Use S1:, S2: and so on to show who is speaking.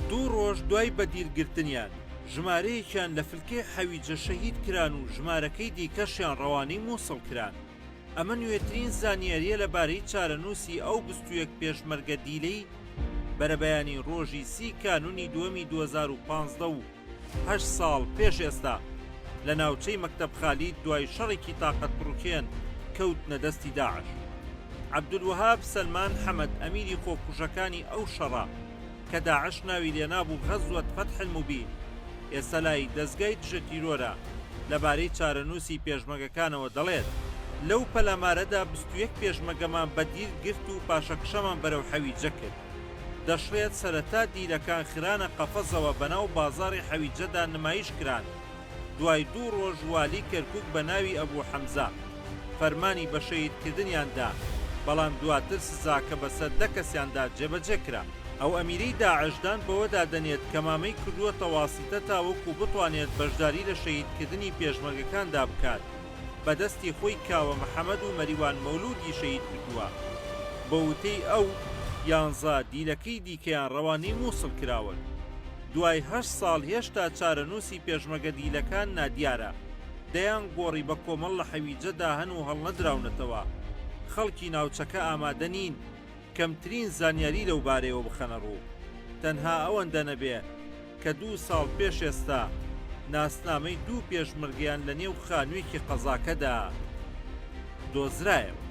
S1: دوو ڕۆژ دوای بەدیرگرتنیان ژمارەیەکیان لە فلکێ حەویجە شەهید کران و ژمارەکەی دیکەشیان ڕەوانەی مووسڵ کران. ئەمە نوێترین زانیاریە لەبارەی چارەنووسی ئەو 21 پێشمەرگە دیلەی بەرەبەیانی ڕۆژی 30 کانونی دووەمی 2015 و 8 ساڵ پێش ئێستا لە ناوچەی مەکتەب خالید دوای شەڕێکی تاقەت بڕوکێن کەوتنە دەستی داعش. عەبدولوەهاب سەلمان حەمەد ئەمیری خۆکوژەکانی ئەو شەڕە کە داعش ناوی لێنابوو غەزوەت فەتح الموبین ئێستا لای دەستگای دژە تیرۆرە لەبارەی چارەنووسی پێشمەرگەکانەوە دەڵێت لەو پەلامارەدا 21 پێشمەرگەمان بەدیر گرت و پاشەکشەمان بەرەو حەویجە کرد. دەشڵێت سەرەتا دیلەکان خرانە قەفەزەوە بەناو بازاڕی حەویجەدا نمایش کران. دوای 2 ڕۆژ والی کەرکووک بە ناوی ئەبوو حەمزە فەرمانی بە شەهیدکردنیاندا، بەڵام دواتر سزا کە بەسەر 10 کەسیاندا جێبەجێ کرا. ئەو ئەمیرەی داعشدان بەوەدا دەنێت کە مامەی کردووەتە واسیتە تاوەکو بتوانێت بەشداری لە شەهیدکردنی پێشمەرگەکاندا بکات. بەدەستی خۆی کاوە محەممەد و مەریوان مەولودی شەهید کردووە. بە وتەی ئەو 11 دیلەکەی دیکەیان ڕەوانەی مووسڵ کراون. دوای 8 ساڵ هێشتا چارەنووسی پێشمەرگە دیلەکان نادیارە. دەیان گۆڕی بە کۆمەڵ لە حەویجەدا هەن و هەڵنەدراونەتەوە. خەڵکی ناوچەکە ئامادە نین کەمترین زانیاری لەو بارەیەوە بخەنە ڕوو. تەنها ئەوەندە نەبێ کە 2 ساڵ پێش ئێستا ناسنامەی 2 پێشمەرگیان لە نێو خانوویەکی قەزاکەدا دۆزرایەوە.